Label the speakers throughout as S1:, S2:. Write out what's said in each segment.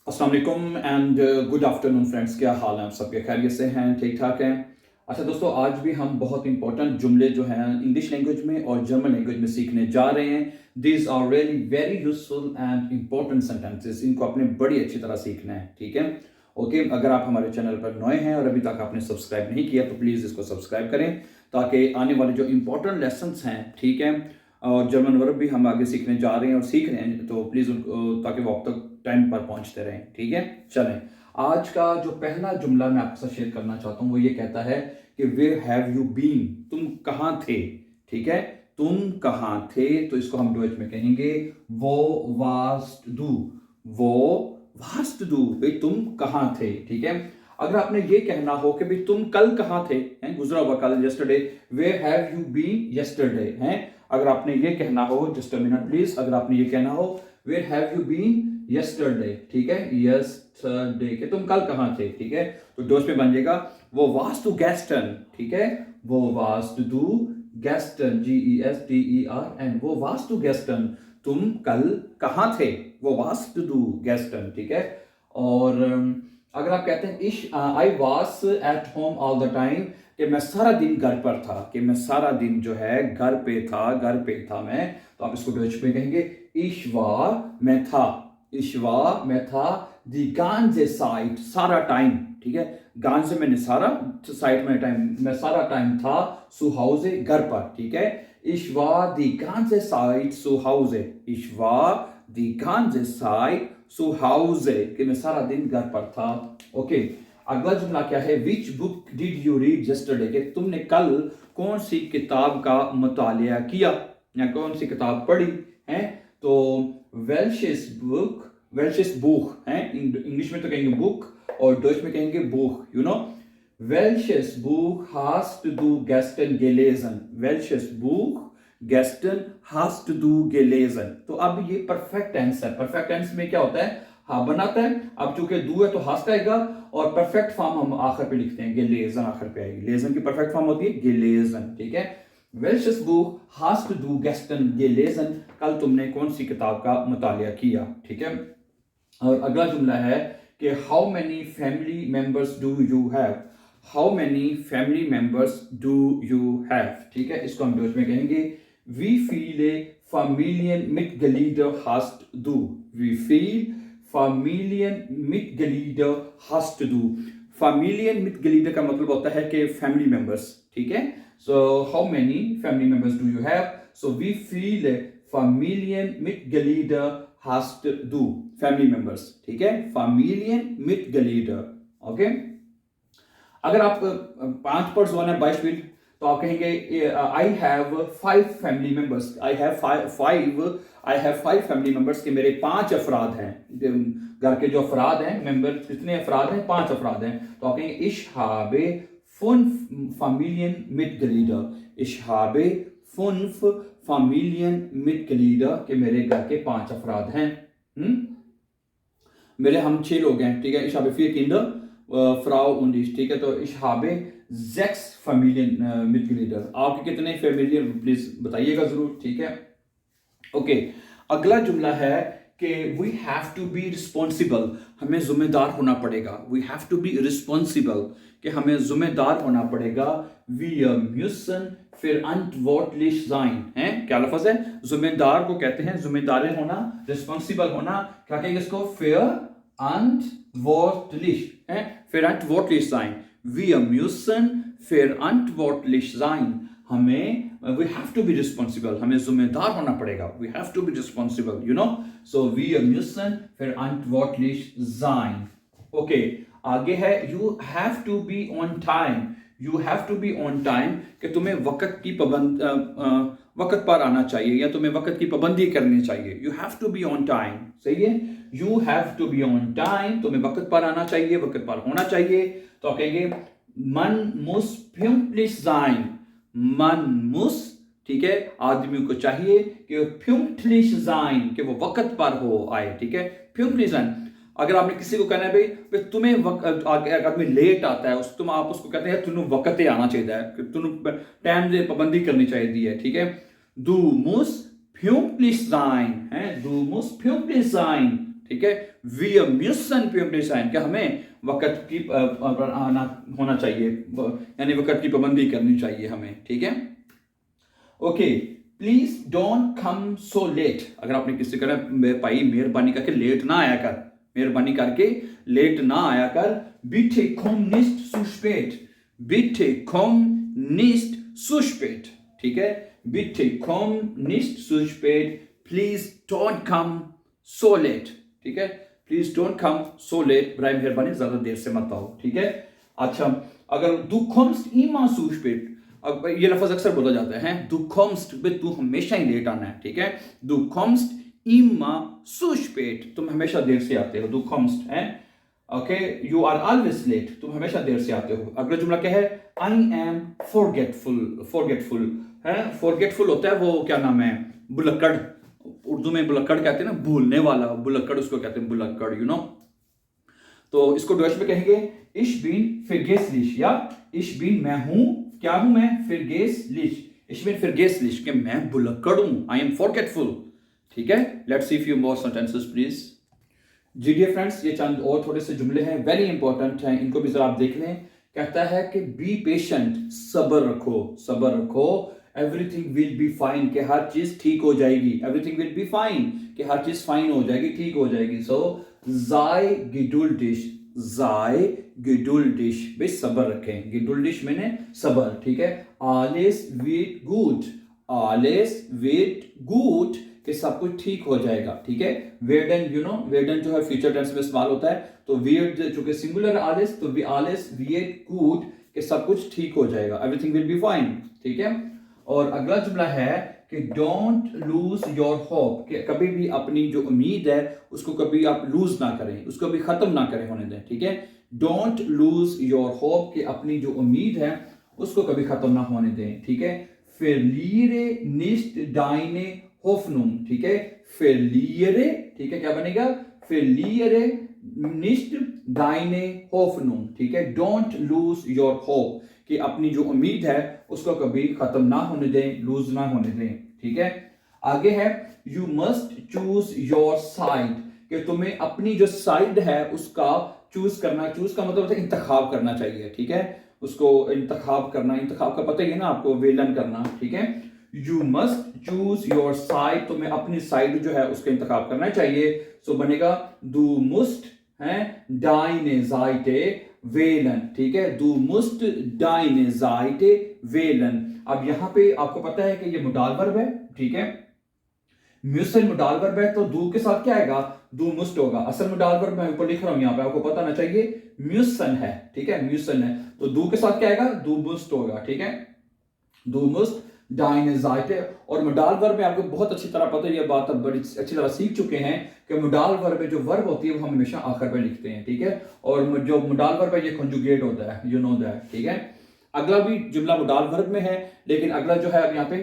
S1: अस्सलाम वालेकुम and good afternoon friends. क्या हाल है आप सबके? खैरियत से हैं? ठीक ठाक हैं? अच्छा दोस्तों, आज भी हम बहुत इंपॉर्टेंट जुमले जो हैं इंग्लिश लैंग्वेज में और जर्मन लैंग्वेज में सीखने जा रहे हैं। These are really very useful and important sentences. इनको आपने बड़ी अच्छी तरह सीखना है, ठीक है? ओके अगर आप हमारे चैनल पर नए हैं और अभी तक आपने सब्सक्राइब नहीं किया तो प्लीज़ इसको सब्सक्राइब करें, ताकि आने वाले जो इंपॉर्टेंट लेसन्स हैं, ठीक है, और जर्मन वर्ब भी हम आगे सीखने जा रहे हैं और सीख रहे हैं, तो प्लीज़ उनको, ताकि वो आप तक टाइम पर पहुंचते रहें, ठीक है? चलें, आज का जो पहला जुमला मैं आपके साथ शेयर करना चाहता हूँ वो ये कहता है कि वेयर हैव यू बीन? तुम कहाँ थे? ठीक है, तुम कहाँ थे, तो इसको हम डॉइच में कहेंगे वो वास्ट डू। वो वास्ट डू, भाई तुम कहाँ थे, ठीक है? अगर आपने ये कहना हो कि भाई तुम कल कहाँ थे, हैं गुजरा हुआ कल, yesterday, where have you been yesterday, हैं अगर आपने ये कहना हो, जस्ट अ मिनट प्लीज, अगर आपने ये कहना हो where have you been yesterday, ठीक है, यस्टरडे के तुम कल कहाँ थे, ठीक है, तो डोस में बन जाएगा वो वाज टू गेस्टन, ठीक है, वो वाज टू डू गेस्टन, GESTERN, वो वाज टू गेस्टन, तुम कल कहाँ थे, वो वाज टू डू गेस्टन, ठीक है। और अगर आप कहते हैं इश I was at home all the time, कि मैं सारा दिन घर पर था, कि मैं सारा दिन जो है घर पे था मैं, तो आप इसको डच में कहेंगे इश वार मैं था, इश वार मैं था, दी गांजे साइट सारा टाइम, ठीक है, गांजे मैंने सारा, साइट में टाइम, मैं सारा टाइम था सुहाउजे घर पर, ठीक है, इश वार दी गांजे साइट सुहाउजे, इश वार दी गांजे साइट सुहाउजे, कि मैं सारा दिन घर पर था। ओके, अगला जुमला क्या है? Which book did you read yesterday, कि तुमने कल कौन सी किताब का मुतालिया किया या कौन सी किताब पढ़ी है, तो वेल्शिस बुक, वेल्शिस बुक है, इंग्लिश में तो कहेंगे बुक और डच में कहेंगे बुक, यू नो, वेल्शिस बुक हैज टू डू गेस्टन गेलेजन, वेल्शिस बुक गेस्टन हैज टू डू गेलेजन। तो अब ये परफेक्ट टेंस है, परफेक्ट टेंस में क्या होता है, हाँ बनाता है, अब चूंकि डू है तो हास का आएगा, और परफेक्ट फॉर्म हम आखिर पे लिखते हैं, गेलेजन आखिर पे आएगी, लेजन की परफेक्ट फॉर्म होती है गेलेजन, ठीक है। वेल्शिस बुक हैज टू डू गेस्टन गेलेजन, कल तुमने कौन सी किताब का मुतालिया किया, ठीक है। और अगला जुमला है कि how many family members do you have, how many family members do you have, ठीक है, इसको हम डच में कहेंगे वी फील ए familien Mitglieder hast du, wie viel Familienmitglieder hast du। Familienmitglieder का मतलब होता है कि फैमिली मेंबर्स, ठीक है, so how many family members do you have, so वी फील Familienmitglieder hast du, family members, ठीक है, Familienmitglieder, ओके। अगर आप 5 पर जोन है 22, तो आप कहेंगे I have 5 family members, I have five family members, के मेरे 5 अफराद हैं, घर के जो अफराद हैं, मेंबर कितने अफराद हैं, 5 अफराद हैं, तो आप कहेंगे इश habe 5 Familienmitglieder, इश habe 5 Familienmitglieder, के मेरे घर के 5 अफराद हैं, मेरे हम 6 लोग हैं, ठीक है, इश habe 4 Kinder, Frau und ich, ठीक है, तो ich habe 6 Familienmitglieder, आपके कितने फैमिलियन प्लीज बताइएगा जरूर, ठीक है। ओके, अगला जुमला है कि we have to be responsible, हमें जिम्मेदार होना पड़ेगा, we have to be responsible, कि हमें जिम्मेदार होना पड़ेगा, wir müssen verantwortlich sein, है क्या लफ्ज है, जिम्मेदार को कहते हैं जिम्मेदार होना, रिस्पॉन्सिबल होना, क्या कहेंगे इसको, verantwortlich, है verantwortlich sein, wir müssen verantwortlich sein, हमें we have to be responsible, हमें जिम्मेदार होना पड़ेगा, we have to be responsible, you know, so wir müssen verantwortlich sein। Okay, आगे है you have to be on time, you have to be on time, कि तुम्हें वक्त की वक्त पर आना चाहिए या तुम्हें वक्त की पाबंदी करनी चाहिए, you have to be on time, सही है, you have to be on time, तुम्हें वक्त पर आना चाहिए, वक्त पर होना चाहिए, तो आप कहेंगे man muss pünktlich sein, man muss, ठीक है, आदमी को चाहिए कि pünktlich sein, कि वो वक्त पर हो आए, ठीक है, pünktlich sein। अगर आपने किसी को कहना है भाई तुम्हें अगर आदमी लेट आता है उस, आप उसको कहते हैं तुम्हें वक्त ही आना चाहिए है, तुम्हें टाइम से पाबंदी करनी चाहिए, ठीक है, du musst pünktlich sein, है du musst pünktlich sein, ठीक है। wir müssen pünktlich sein, क्या हमें वक्त की आना होना चाहिए, यानी वक्त की पाबंदी करनी चाहिए हमें, ठीक है। Okay, please don't come so late. अगर आपने किसी का भाई मेहरबानी करके लेट ना आया कर, मेहरबानी करके लेट ना आया कर। bitte komm nicht zu spät, bitte komm nicht zu spät, ठीक है। bitte komm nicht zu spät, please don't come so late, ठीक है। Please don't come so late, बराए मेहरबानी ज्यादा देर से मत आओ, ठीक है। अच्छा, अगर du kommst immer zu spät, अब ये लफ्ज अक्सर बोला जाता है, du kommst, तू हमेशा ही लेट आना है, ठीक है। du kommst immer zu spät, तुम हमेशा देर से आते हो, du kommst है, okay. you are always late, तुम हमेशा देर से आते हो। अगला जुमला क्या है, I am forgetful है। forgetful होता है वो, क्या नाम है, बुलक्कड़, उर्दू में बुलक्कड़ कहते हैं ना, भूलने वाला, बुलक्कड़ उसको कहते हैं, बुलक्कड़, यू नो। तो इसको डॉच में कहेंगे ich bin vergesslich, या ich bin, मैं हूं, क्या हूं मैं, vergesslich, ich bin vergesslich, कि मैं बुलक्कड़ हूं, I am forgetful, ठीक है। Let's see few more sentences please. जी डियर फ्रेंड्स, ये चंद और थोड़े से जुमले हैं, वेरी इंपॉर्टेंट हैं, इनको भी जरा आप देख लें। कहता है कि बी पेशेंट, सब्र रखो, एवरीथिंग विल बी फाइन, कि हर चीज ठीक हो जाएगी, एवरीथिंग विल बी फाइन, कि हर चीज फाइन हो जाएगी, ठीक हो जाएगी। सो sei geduldig, भाई सब्र रखें, geduldig मैंने सब्र, ठीक है। alles wird gut, कि सब कुछ ठीक हो जाएगा, ठीक है। werden, यू नो, werden जो है फ्यूचर टेंस में इस्तेमाल होता है, तो wird चूंकि सिंगुलर alles, तो alles wird gut, कि सब कुछ ठीक हो जाएगा, एवरीथिंग विल बी फाइन, ठीक है। और अगला जुमला है कि डोंट लूज योर होप, कि कभी भी अपनी जो उम्मीद है उसको कभी आप लूज ना करें, उसको भी खत्म ना करें, होने दें, ठीक है। डोंट लूज योर होप, कि अपनी जो उम्मीद है उसको कभी खत्म ना होने दें, ठीक है। verliere nicht deine Hoffnung, ठीक है। verliere, ठीक है, क्या बनेगा, verliere nicht deine Hoffnung, ठीक है। डोंट लूज योर होप, कि अपनी जो उम्मीद है उसको कभी खत्म ना होने दें, लूज ना होने दें, ठीक है। आगे है you must choose your side, कि तुम्हें अपनी जो साइड है उसका चूज करना, चूज का मतलब है इंतखाब करना चाहिए, ठीक है। उसको इंतखाब करना, इंतखाब का पता ही है ना आपको, वेलन करना, ठीक है। You must choose your side, तुम्हें अपनी साइड जो है उसका इंतखाब करना चाहिए। सो बनेगा du musst है deine Seite wählen, ठीक है। du musst deine Seite wählen। अब यहां पे आपको पता है कि ये मोडाल वर्ब है, ठीक है। म्यूसन मोडाल वर्ब है, तो du के साथ क्या आएगा, du musst होगा। असल मोडाल वर्ब मैं ऊपर लिख रहा हूं, यहां पे आपको पता ना चाहिए, म्यूसन है, ठीक है, म्यूसन है, तो du के साथ क्या आएगा, du musst होगा, ठीक है। du musst deine Seite, और मोडाल वर्ब में आपको बहुत अच्छी तरह पता है, ये बात अब बड़ी अच्छी तरह सीख चुके हैं कि मोडाल वर्ब में जो वर्ब होती है वो हम हमेशा आखिर में लिखते हैं, ठीक है। और जो मोडाल वर्ब है ये कंजुगेट होता है, यू नो दैट, ठीक है। अगला भी जुमला मोडाल वर्ब में है, लेकिन अगला जो है अब यहाँ पे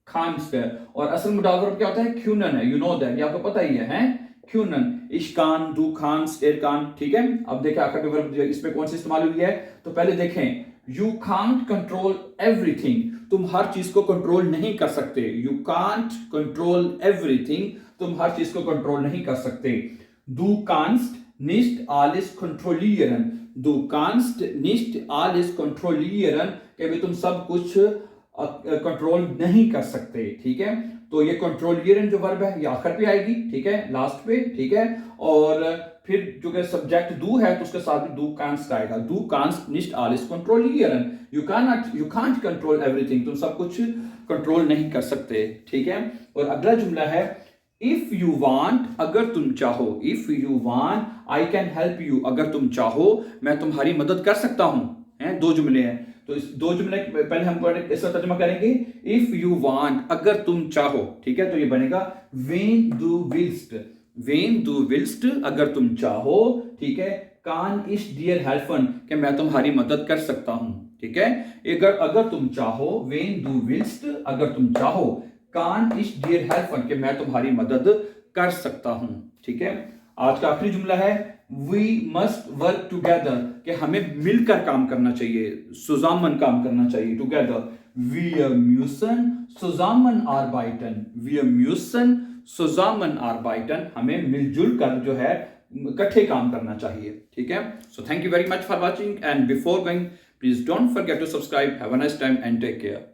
S1: खान्स है, और असल मोडाल वर्ब क्या होता है, क्यूनन है, यू नो दैट, ये आपको पता ही है क्यूनन, ich kann, du kannst, er kann, ठीक है। अब देखें आखिर में वर्ब इसमें कौन सी इस्तेमाल हुई है, तो पहले देखें, you can't control everything, तुम हर चीज को कंट्रोल नहीं कर सकते, you can't control everything, तुम हर चीज को कंट्रोल नहीं कर सकते। du kannst nicht alles kontrollieren, du kannst nicht alles kontrollieren, कि भी तुम सब कुछ कंट्रोल नहीं कर सकते, ठीक है। तो ये कंट्रोलियरन जो वर्ब है ये आखिर पे आएगी, ठीक है, लास्ट पे, ठीक है। और फिर जो कि सब्जेक्ट डू है तो उसके साथ भी डू कांस्ट आएगा, डू कांस्ट निस्ट alles kontrollieren, you can't control everything, तुम सब कुछ कंट्रोल नहीं कर सकते, ठीक है। और अगला जुमला है इफ यू वांट, अगर तुम चाहो, if you want I can help you, अगर तुम चाहो मैं तुम्हारी मदद कर सकता हूं, हैं, दो जुमले हैं, तो इस दो जुमले पहले हम इसका तर्जुमा करेंगे, इफ यू वांट, अगर तुम चाहो, ठीक है। तो ये बनेगा when du willst, when du willst, अगर तुम चाहो, ठीक है। kann ich dir helfen, कि मैं तुम्हारी मदद कर सकता हूं, ठीक है। अगर तुम चाहो, when du willst, अगर तुम चाहो, kann ich dir helfen, कि मैं तुम्हारी मदद कर सकता हूं, ठीक है। आज का आखिरी जुमला है we must work together, कि हमें मिलकर काम करना चाहिए, zusammen काम करना चाहिए, together। wir müssen zusammenarbeiten, wir müssen zusammen arbeiten, हमें मिलजुल कर जो है इकट्ठे काम करना चाहिए, ठीक है। So thank you very much for watching and before going please don't forget to subscribe. Have a nice time and take care.